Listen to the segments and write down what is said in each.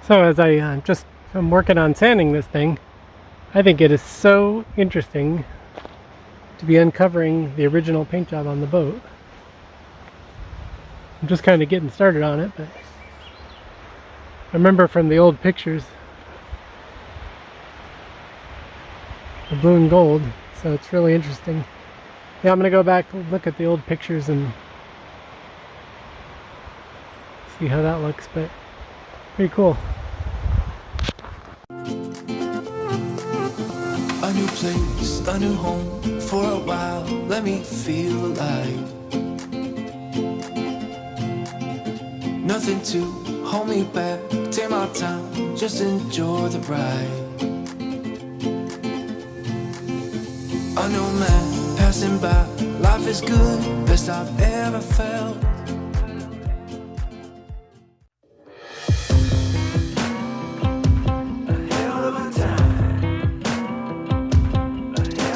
So as I'm working on sanding this thing, I think it is so interesting to be uncovering the original paint job on the boat. I'm just kind of getting started on it, but I remember from the old pictures, the blue and gold, so it's really interesting. Yeah, I'm going to go back and look at the old pictures and see how that looks, but pretty cool. A new place, a new home, for a while, let me feel alive. Nothing to hold me back, take my time, just enjoy the ride. A new man passing by, life is good, best I've ever felt.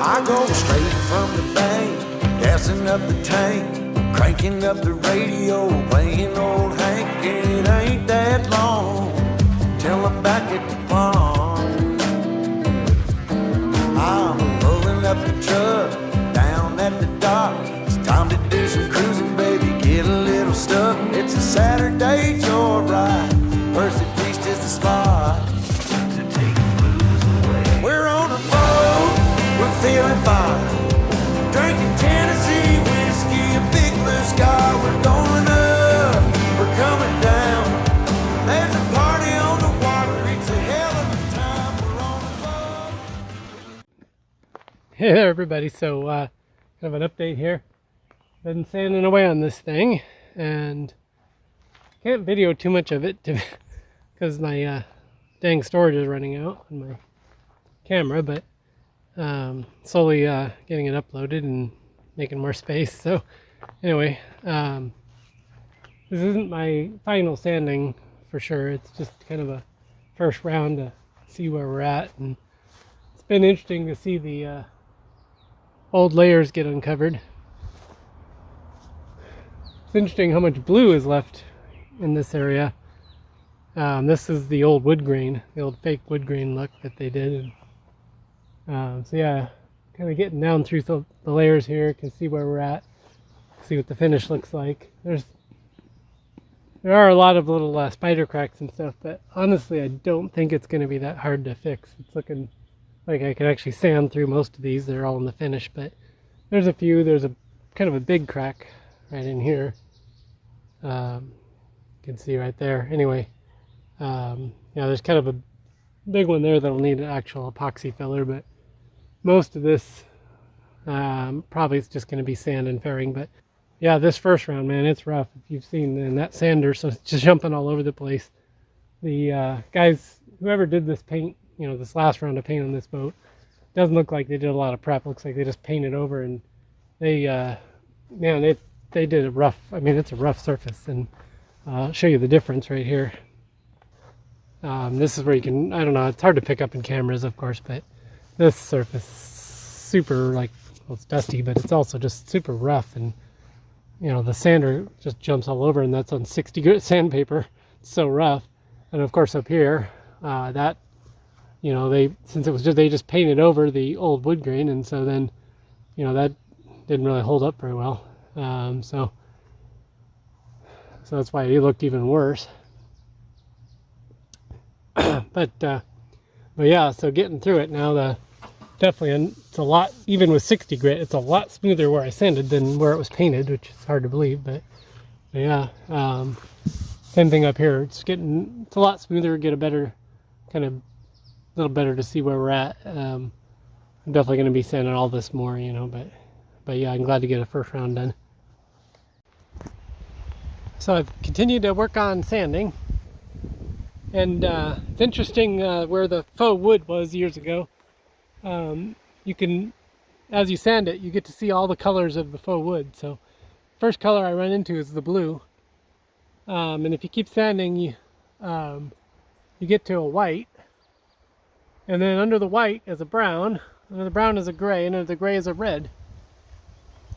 I go straight from the bank, gassing up the tank, cranking up the radio, playing old Hank. It ain't that long till I'm back at the pond. I'm pulling up the truck down at the dock. It's time to do some cruising, baby, get a little stuck. It's a Saturday joyride, Percy Feast is the spot. We're on a boat, we're feeling fine, drinking Tennessee whiskey, a big blue sky. We're going up, we're coming down. There's a party on the water, it's a hell of a time. We're on a boat. Hey there everybody, so kind of an update here. Been sanding away on this thing and can't video too much of it because my dang storage is running out on my camera, but slowly getting it uploaded and making more space. So anyway, this isn't my final sanding for sure. It's just kind of a first round to see where we're at, and it's been interesting to see the old layers get uncovered. It's interesting how much blue is left in this area. This is the old wood grain, the old fake wood grain look that they did. So yeah, kind of getting down through the layers here, can see where we're at, see what the finish looks like. There are a lot of little spider cracks and stuff, but honestly I don't think it's going to be that hard to fix. It's looking like I can actually sand through most of these. They're all in the finish, but there's a few. There's a kind of a big crack right in here. You can see right there. Anyway, yeah, there's kind of a big one there that'll need an actual epoxy filler, but most of this probably is just going to be sand and fairing. But yeah, this first round, man, it's rough. If you've seen, and that sander, so it's just jumping all over the place. The guys, whoever did this paint, this last round of paint on this boat, doesn't look like they did a lot of prep. Looks like they just painted over, and they man, they did a rough, I mean, it's a rough surface, and I'll show you the difference right here. This is where you can, I don't know, it's hard to pick up in cameras, of course, but this surface is super, well, it's dusty, but it's also just super rough, and the sander just jumps all over, and that's on 60 grit sandpaper. It's so rough. And of course up here, that, they just painted over the old wood grain, and so then, that didn't really hold up very well. So that's why it looked even worse. but yeah, so getting through it now, definitely it's a lot, even with 60 grit, it's a lot smoother where I sanded than where it was painted, which is hard to believe, but yeah, same thing up here. It's a lot smoother, get a better kind of, a little better to see where we're at. I'm definitely going to be sanding all this more, but yeah, I'm glad to get a first round done. So I've continued to work on sanding, and it's interesting where the faux wood was years ago. You can, as you sand it, you get to see all the colors of the faux wood. So first color I run into is the blue, and if you keep sanding, you get to a white, and then under the white is a brown, under the brown is a gray, and under the gray is a red,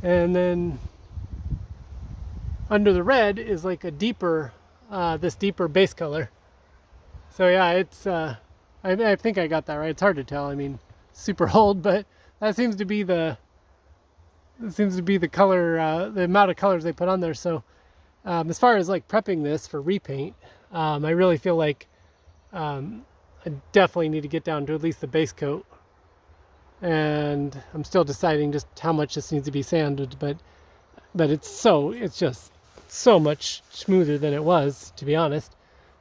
and then under the red is like a deeper, this deeper base color. So yeah, it's I think I got that right. It's hard to tell. I mean, super old, but that seems to be the color, the amount of colors they put on there. So as far as like prepping this for repaint, I really feel like I definitely need to get down to at least the base coat, and I'm still deciding just how much this needs to be sanded, but it's just so much smoother than it was, to be honest.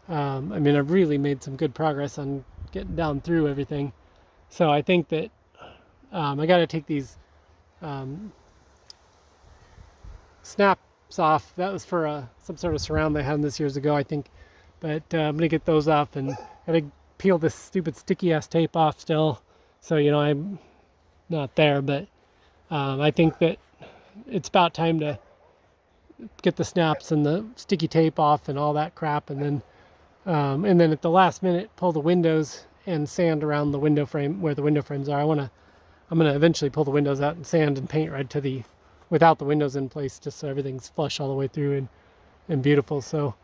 I mean, I've really made some good progress on getting down through everything. So I think that I got to take these snaps off. That was for some sort of surround they had this years ago, I think. But I'm going to get those off, and gotta peel this stupid sticky ass tape off still. So, you know, I'm not there, but I think that it's about time to get the snaps and the sticky tape off and all that crap, and then at the last minute pull the windows and sand around the window frame where the window frames are. I'm gonna eventually pull the windows out and sand and paint right to the without the windows in place, just so everything's flush all the way through and beautiful. So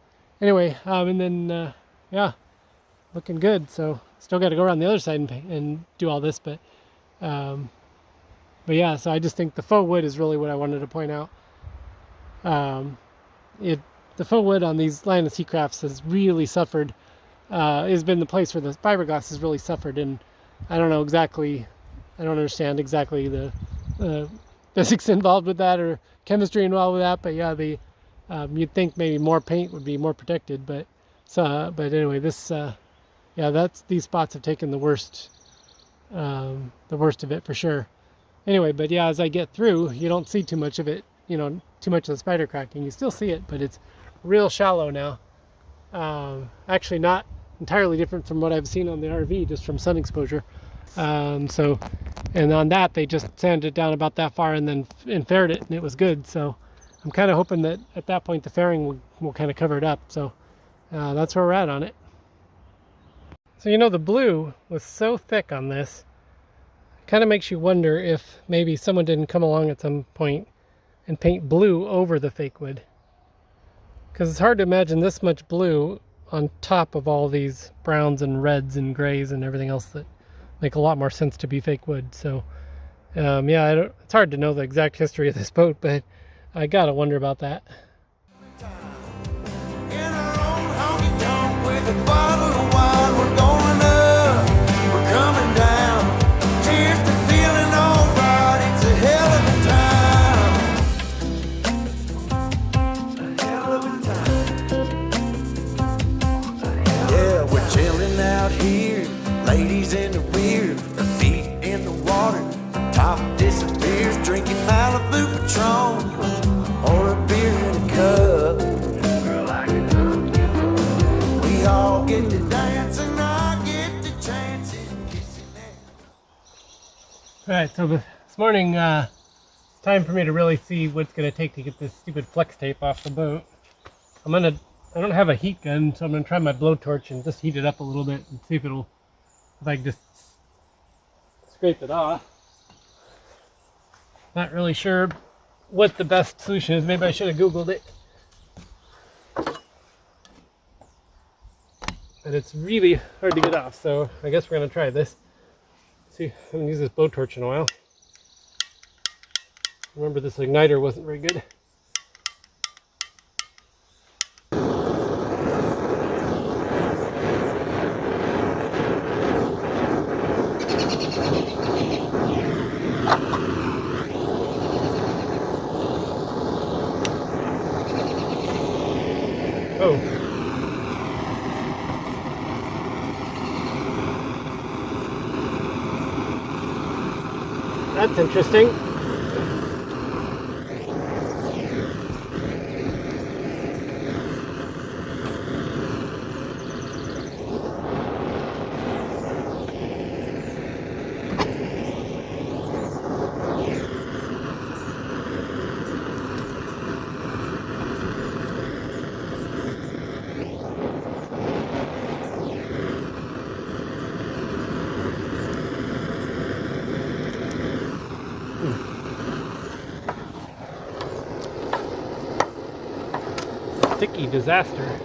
anyway, and then yeah, looking good. So still got to go around the other side and do all this, but yeah. So I just think the faux wood is really what I wanted to point out. The faux wood on these Land & Sea Crafts has really suffered. Has been the place where the fiberglass has really suffered, and I don't understand exactly the physics involved with that or chemistry involved with that. But yeah, you'd think maybe more paint would be more protected, but anyway, this yeah, these spots have taken the worst of it for sure. Anyway, but yeah, as I get through, you don't see too much of it, you know, too much of the spider cracking. You still see it, but it's real shallow now. Actually not entirely different from what I've seen on the RV, just from sun exposure. So, and on that, they just sanded it down about that far and then faired it, and it was good. So I'm kind of hoping that at that point the fairing will kind of cover it up. So that's where we're at on it. So, you know, the blue was so thick on this, kind of makes you wonder if maybe someone didn't come along at some point and paint blue over the fake wood. Because it's hard to imagine this much blue on top of all these browns and reds and grays and everything else that make a lot more sense to be fake wood. So yeah, it's hard to know the exact history of this boat, but I gotta wonder about that. In our own honky tonk with a bottle of wine, we're going up, we're coming down. Cheers to feeling alright, it's a hell of a time. A hell of a time. Yeah, we're chilling out here, ladies in the rear, our feet in the water, top disappears, drinking Malibu Patron or a beer in a cup. Girl, I can hook you up. We all get to dance and I get to chance it, kissing that. Alright, so this morning, it's time for me to really see what's going to take to get this stupid flex tape off the boat. I don't have a heat gun, so I'm going to try my blowtorch and just heat it up a little bit and see if I can just scrape it off. Not really sure what the best solution is. Maybe I should have Googled it. But it's really hard to get off, so I guess we're going to try this. See, I haven't used this blowtorch in a while. Remember, this igniter wasn't very good. Oh. That's interesting. Sticky disaster.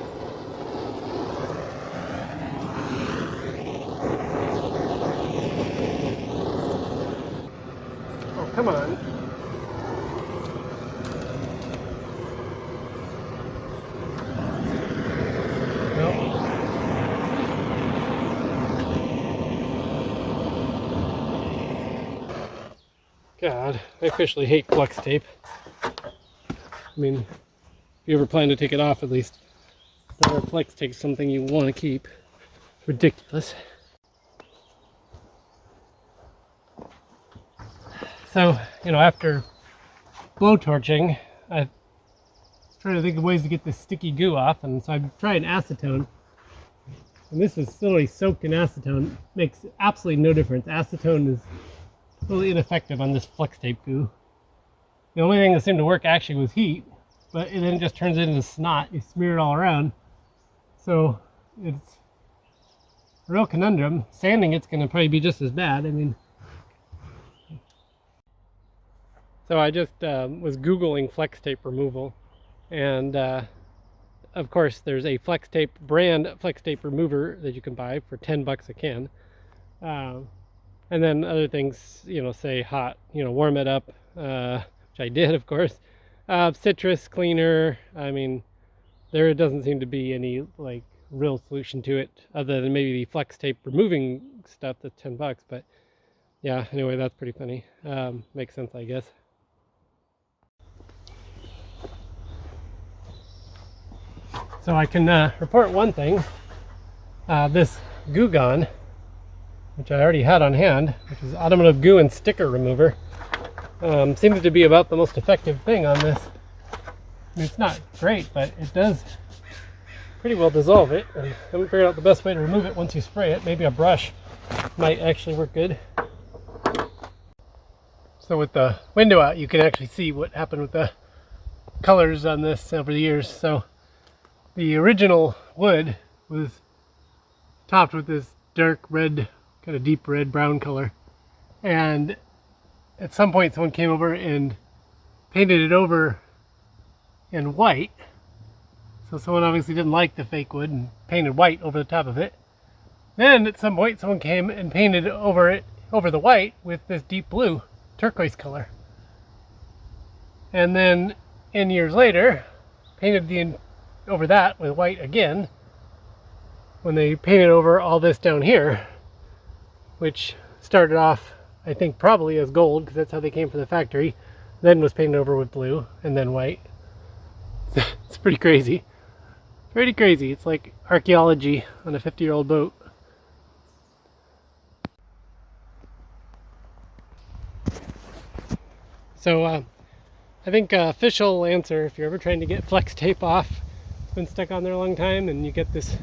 Come on. Nope. God, I officially hate flex tape. I mean, if you ever plan to take it off, at least, or flex tape is something you want to keep. Ridiculous. So, you know, after blowtorching, I try to think of ways to get this sticky goo off, and so I've tried acetone. And this is literally soaked in acetone. Makes absolutely no difference. Acetone is really ineffective on this flex tape goo. The only thing that seemed to work actually was heat, but then it just turns it into snot. You smear it all around. So it's a real conundrum. Sanding it's going to probably be just as bad. I mean, so I just was Googling flex tape removal, and of course there's a flex tape brand flex tape remover that you can buy for $10 a can. And then other things, you know, say hot, you know, warm it up, which I did, of course. Citrus cleaner. I mean, there doesn't seem to be any like real solution to it other than maybe the flex tape removing stuff that's $10. But yeah, anyway, that's pretty funny. Makes sense, I guess. So I can report one thing. This Goo Gone, which I already had on hand, which is automotive goo and sticker remover, seems to be about the most effective thing on this. I mean, it's not great, but it does pretty well dissolve it. And I haven't figured out the best way to remove it once you spray it. Maybe a brush might actually work good. So with the window out, you can actually see what happened with the colors on this over the years. So the original wood was topped with this dark red, kind of deep red brown color, and at some point someone came over and painted it over in white. So someone obviously didn't like the fake wood and painted white over the top of it. Then at some point someone came and painted over the white with this deep blue turquoise color, and then in years later painted over that with white again when they painted over all this down here, which started off, I think, probably as gold, because that's how they came from the factory, then was painted over with blue, and then white. It's pretty crazy. Pretty crazy. It's like archaeology on a 50-year-old boat. So, I think official answer, if you're ever trying to get flex tape off, it's been stuck on there a long time, and you get this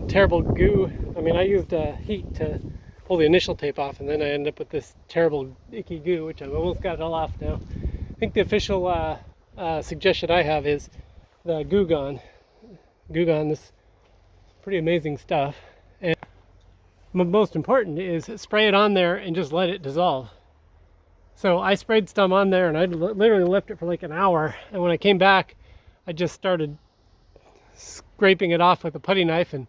terrible goo. I mean, I used heat to pull the initial tape off, and then I ended up with this terrible icky goo, which I've almost got it all off now. I think the official suggestion I have is the Goo Gone. Goo Gone, this pretty amazing stuff. And most important is spray it on there and just let it dissolve. So I sprayed some on there, and I literally left it for like an hour, and when I came back I just started scraping it off with a putty knife, and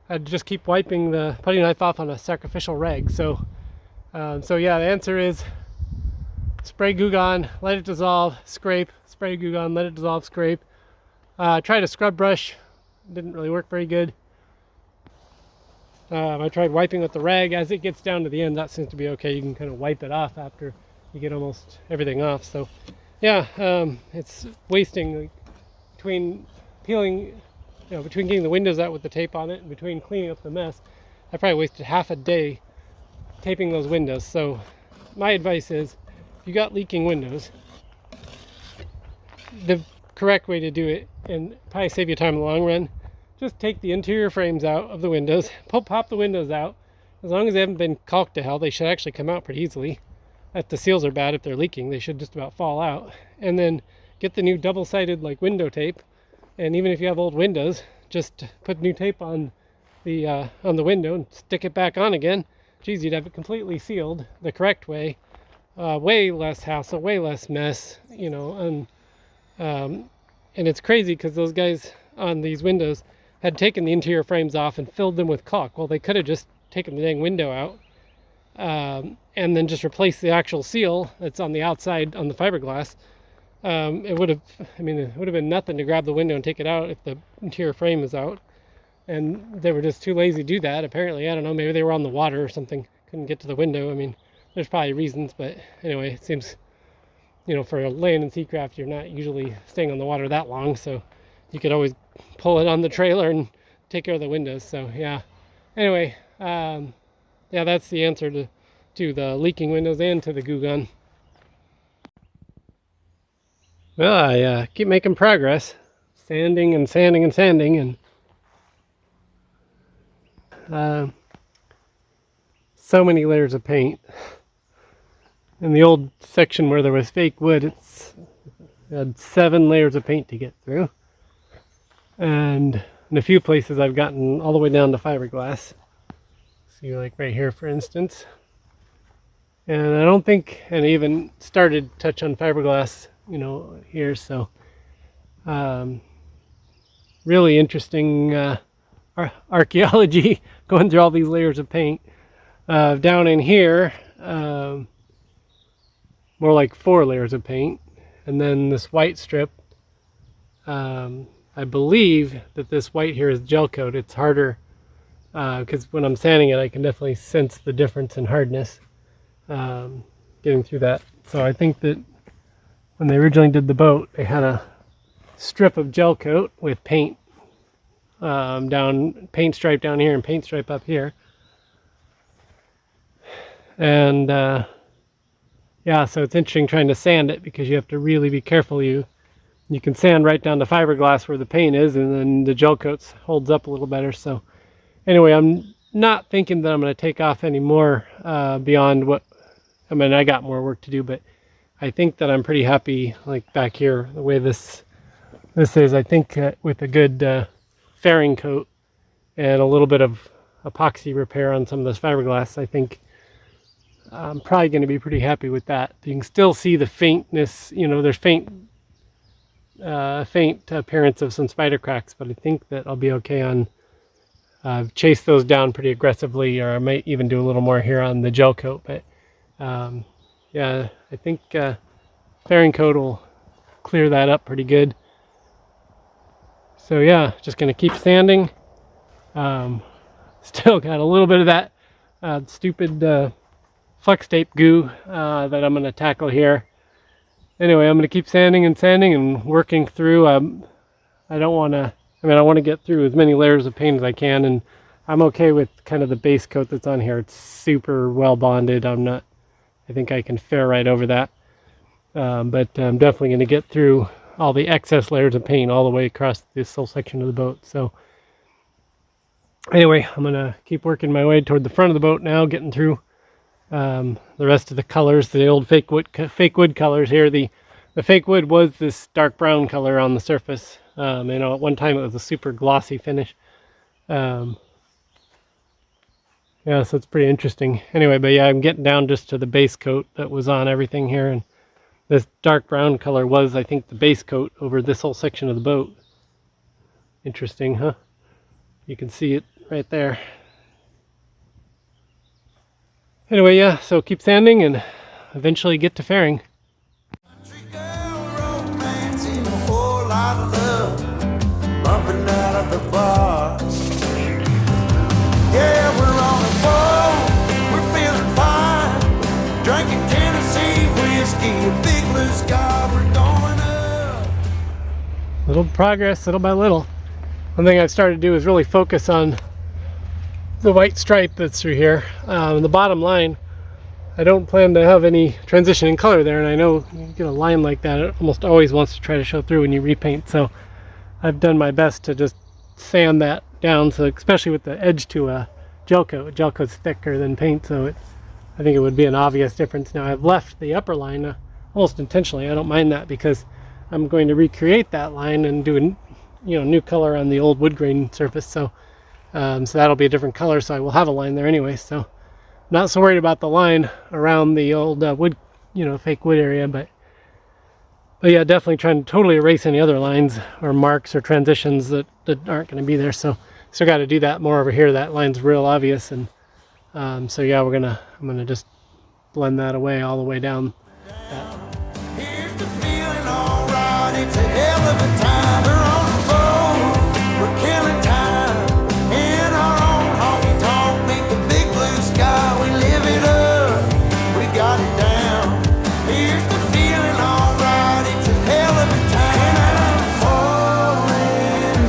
I'd just keep wiping the putty knife off on a sacrificial rag. So yeah, the answer is spray Goo Gone, let it dissolve, scrape, spray Goo Gone, let it dissolve, scrape. Tried a scrub brush, didn't really work very good. I tried wiping with the rag. As it gets down to the end, that seems to be okay. You can kind of wipe it off after you get almost everything off. So yeah, it's wasting, like, between peeling, between getting the windows out with the tape on it and between cleaning up the mess, I probably wasted half a day taping those windows. So my advice is, if you got leaking windows, the correct way to do it, and probably save you time in the long run, just take the interior frames out of the windows, pop the windows out. As long as they haven't been caulked to hell, they should actually come out pretty easily. If the seals are bad, if they're leaking, they should just about fall out. And then get the new double-sided like window tape, and even if you have old windows, just put new tape on the window and stick it back on again. Geez, you'd have it completely sealed the correct way. Way less hassle, way less mess, and it's crazy because those guys on these windows had taken the interior frames off and filled them with caulk. Well, they could have just taken the dang window out and then just replace the actual seal that's on the outside on the fiberglass, it would have, I mean, it would have been nothing to grab the window and take it out if the interior frame was out. And they were just too lazy to do that, apparently. I don't know, maybe they were on the water or something, couldn't get to the window. I mean, there's probably reasons, but anyway, it seems, you know, for land and seacraft, you're not usually staying on the water that long, so you could always pull it on the trailer and take care of the windows. So yeah, anyway, yeah, that's the answer to the leaking windows and to the goo gun. Well, I keep making progress, sanding and sanding and sanding, and so many layers of paint. In the old section where there was fake wood, it had 7 layers of paint to get through. And in a few places I've gotten all the way down to fiberglass. See, like right here, for instance. And I don't think, and I even started to touch on fiberglass, you know, here. So really interesting archaeology going through all these layers of paint. Down in here, more like 4 layers of paint, and then this white strip. I believe that this white here is gel coat. It's harder because when I'm sanding it, I can definitely sense the difference in hardness getting through that. So I think that when they originally did the boat, they had a strip of gel coat with paint paint stripe down here and paint stripe up here. And yeah, so it's interesting trying to sand it because you have to really be careful. You can sand right down to fiberglass where the paint is, and then the gel coat holds up a little better. So anyway, I'm not thinking that I'm going to take off any more beyond what, I mean, I got more work to do, but I think that I'm pretty happy, like back here, the way this is. I think with a good fairing coat and a little bit of epoxy repair on some of this fiberglass, I think I'm probably going to be pretty happy with that. You can still see the faintness, you know, there's faint appearance of some spider cracks, but I think that I'll be okay on chase those down pretty aggressively, or I might even do a little more here on the gel coat. But yeah, I think fairing coat will clear that up pretty good. So yeah, just going to keep sanding. Still got a little bit of that stupid flex tape goo that I'm going to tackle here. Anyway, I'm going to keep sanding and working through. I don't want to, I mean, I want to get through as many layers of paint as I can, and I'm okay with kind of the base coat that's on here. It's super well bonded. I think I can fare right over that. But I'm definitely going to get through all the excess layers of paint all the way across this whole section of the boat. So anyway, I'm going to keep working my way toward the front of the boat now, getting through the rest of the colors, the old fake wood colors here. The fake wood was this dark brown color on the surface. You know, at one time it was a super glossy finish. Yeah, so it's pretty interesting. Anyway, but yeah, I'm getting down just to the base coat that was on everything here, and this dark brown color was, I think, the base coat over this whole section of the boat. Interesting, huh? You can see it right there. Anyway, yeah, so keep sanding and eventually get to fairing. Country girl romance and a whole lot of love bumping out of the bar. Yeah, we're on a boat, we're feeling fine, drinking Tennessee whiskey, a big blue sky, we're going up. Little progress, little by little. One thing I've started to do is really focus on the white stripe that's through here. The bottom line, I don't plan to have any transition in color there, and I know you get a line like that, it almost always wants to try to show through when you repaint. So I've done my best to just sand that down, so especially with the edge to a gel coat. Gel coat's thicker than paint, so I think it would be an obvious difference. Now I've left the upper line almost intentionally. I don't mind that because I'm going to recreate that line and do a new color on the old wood grain surface. So that'll be a different color, so I will have a line there anyway. So I'm not so worried about the line around the old wood, fake wood area, but yeah, definitely trying to totally erase any other lines or marks or transitions that aren't going to be there. So still got to do that more over here. That line's real obvious, and So yeah, I'm gonna just blend that away all the way down. Here's the feeling, alright. It's a hell of a time. We're on the road. We're killing time in our own honky tonk. Meet the big blue sky. We live it up. We got it down. Here's the feeling, alright. It's a hell of a time. And I'm falling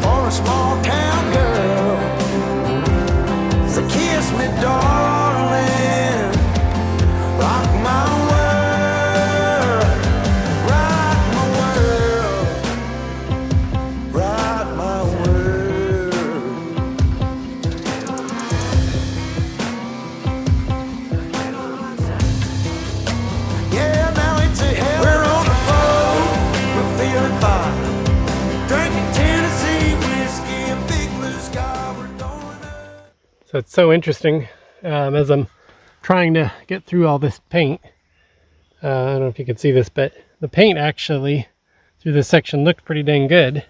for a small town girl. So kiss me, darling. Rock my world. Rock my world. Rock my world. Yeah, now it's a hell. We're on a boat. We're feeling fine. Drinking Tennessee whiskey, a big blue sky. We're going up. So it's so interesting as I'm trying to get through all this paint. I don't know if you can see this, but the paint actually through this section looked pretty dang good.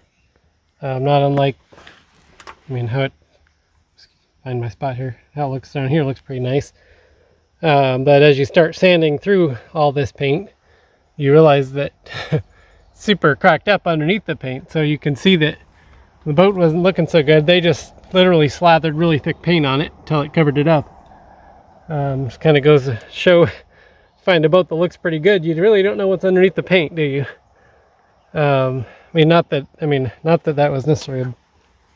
Not unlike, I mean, how it, find my spot here, how it looks down here looks pretty nice. But as you start sanding through all this paint, you realize that it's super cracked up underneath the paint. So you can see that the boat wasn't looking so good. They just literally slathered really thick paint on it until it covered it up. Just kind of goes to show, find a boat that looks pretty good, you really don't know what's underneath the paint, do you? I mean, not that that was necessarily, I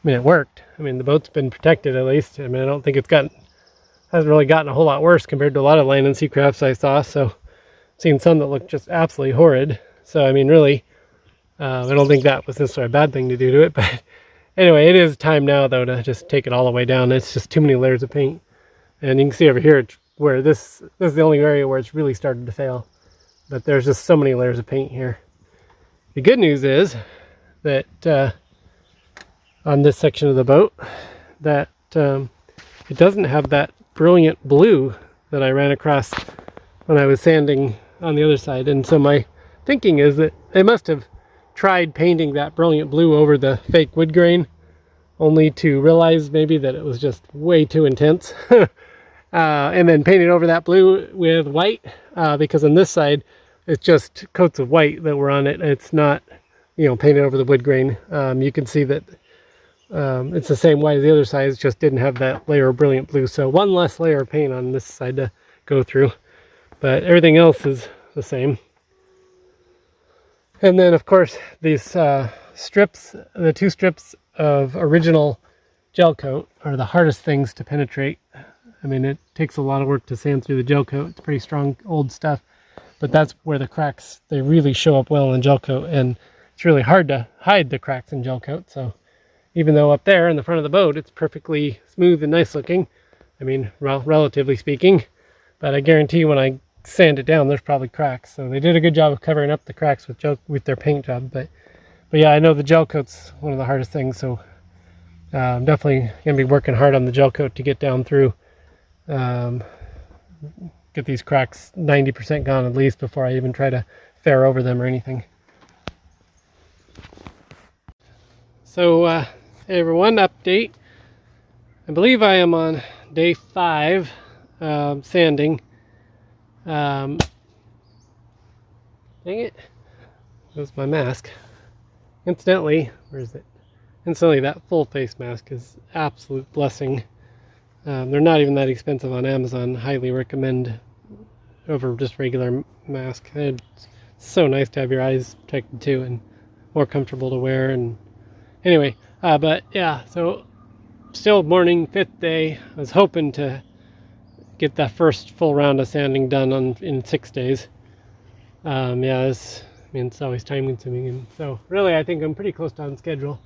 mean, it worked. I mean, the boat's been protected at least. I mean, I don't think hasn't really gotten a whole lot worse compared to a lot of land and sea crafts I saw. So I've seen some that look just absolutely horrid. So, I mean, really, I don't think that was necessarily a bad thing to do to it. But anyway, it is time now, though, to just take it all the way down. It's just too many layers of paint. And you can see over here it's where this is the only area where it's really started to fail. But there's just so many layers of paint here. The good news is that on this section of the boat, that it doesn't have that brilliant blue that I ran across when I was sanding on the other side. And so my thinking is that they must have tried painting that brilliant blue over the fake wood grain, only to realize maybe that it was just way too intense. And then painted over that blue with white, because on this side it's just coats of white that were on it. It's not, painted over the wood grain. You can see that it's the same white as the other side, it just didn't have that layer of brilliant blue. So one less layer of paint on this side to go through, but everything else is the same. And then of course these strips, the two strips of original gel coat are the hardest things to penetrate. I mean, it takes a lot of work to sand through the gel coat. It's pretty strong old stuff, but that's where the cracks, they really show up well in gel coat, and it's really hard to hide the cracks in gel coat. So even though up there in the front of the boat it's perfectly smooth and nice looking, I mean, relatively speaking, but I guarantee when I sand it down there's probably cracks. So they did a good job of covering up the cracks with their paint job. But yeah, I know the gel coat's one of the hardest things, so I'm definitely gonna be working hard on the gel coat to get down through. Get these cracks 90% gone at least before I even try to fare over them or anything. So hey everyone, update. I believe I am on day 5 sanding. Dang it, there's my mask. Incidentally, where is it? Incidentally, that full face mask is absolute blessing. They're not even that expensive on Amazon. Highly recommend over just regular mask. It's so nice to have your eyes protected too, and more comfortable to wear. And anyway, but yeah, so still morning, 5th day. I was hoping to get that first full round of sanding done in 6 days. Yeah, it's always time consuming, and so really I think I'm pretty close to on schedule.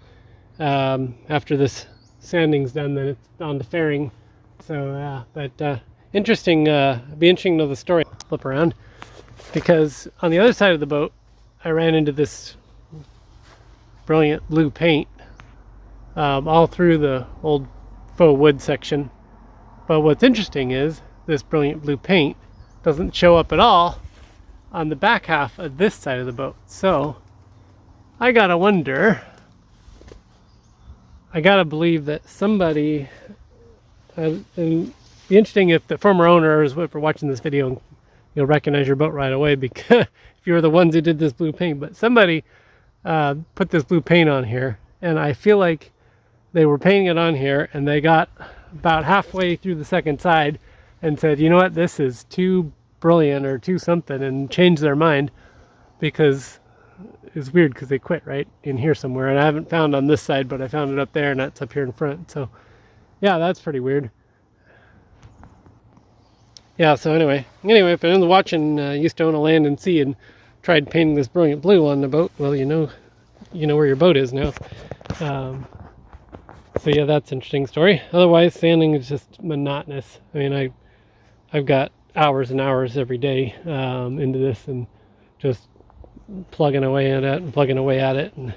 After this sanding's done, then it's on to fairing. So yeah, but interesting. It'd be interesting to know the story. Flip around, because on the other side of the boat, I ran into this brilliant blue paint all through the old faux wood section. But what's interesting is this brilliant blue paint doesn't show up at all on the back half of this side of the boat. So I gotta wonder, I gotta believe that somebody, either be interesting if the former owner is watching this video, you'll recognize your boat right away, because if you were the ones who did this blue paint. But somebody put this blue paint on here, and I feel like they were painting it on here, and they got about halfway through the second side and said, you know what, this is too brilliant or too something, and changed their mind, because it's weird because they quit right in here somewhere. And I haven't found on this side, but I found it up there, and that's up here in front. So yeah, that's pretty weird. Yeah, so anyway, if anyone's watching used to own a land and sea and tried painting this brilliant blue on the boat, well, you know where your boat is now. So yeah, that's an interesting story. Otherwise, sanding is just monotonous. I mean, I've got hours and hours every day into this, and just plugging away at it. And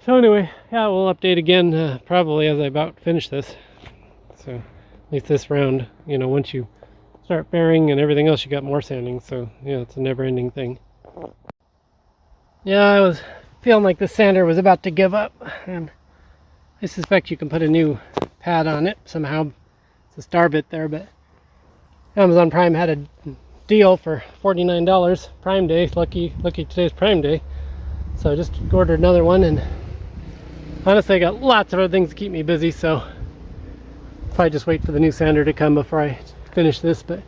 so anyway, yeah, we'll update again probably as I about finish this. So at least this round, once you start bearing and everything else, you got more sanding. So yeah, it's a never-ending thing. Yeah, I was feeling like the sander was about to give up, and I suspect you can put a new pad on it somehow. It's a star bit there, but Amazon Prime had a deal for $49 Prime Day. Lucky today's Prime Day. So I just ordered another one, and honestly I got lots of other things to keep me busy, so probably just wait for the new sander to come before I finish this. But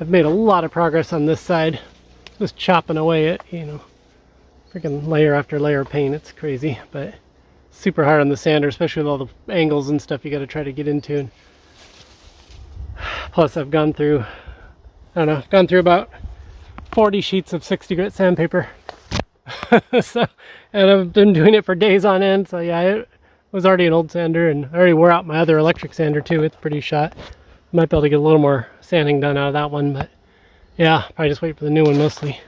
I've made a lot of progress on this side, just chopping away at freaking layer after layer of paint. It's crazy, but super hard on the sander, especially with all the angles and stuff you got to try to get into. Plus I've gone through about 40 sheets of 60 grit sandpaper. And I've been doing it for days on end. So yeah, it was already an old sander, and I already wore out my other electric sander too. It's pretty shot. Might be able to get a little more sanding done out of that one, but yeah, probably just wait for the new one mostly.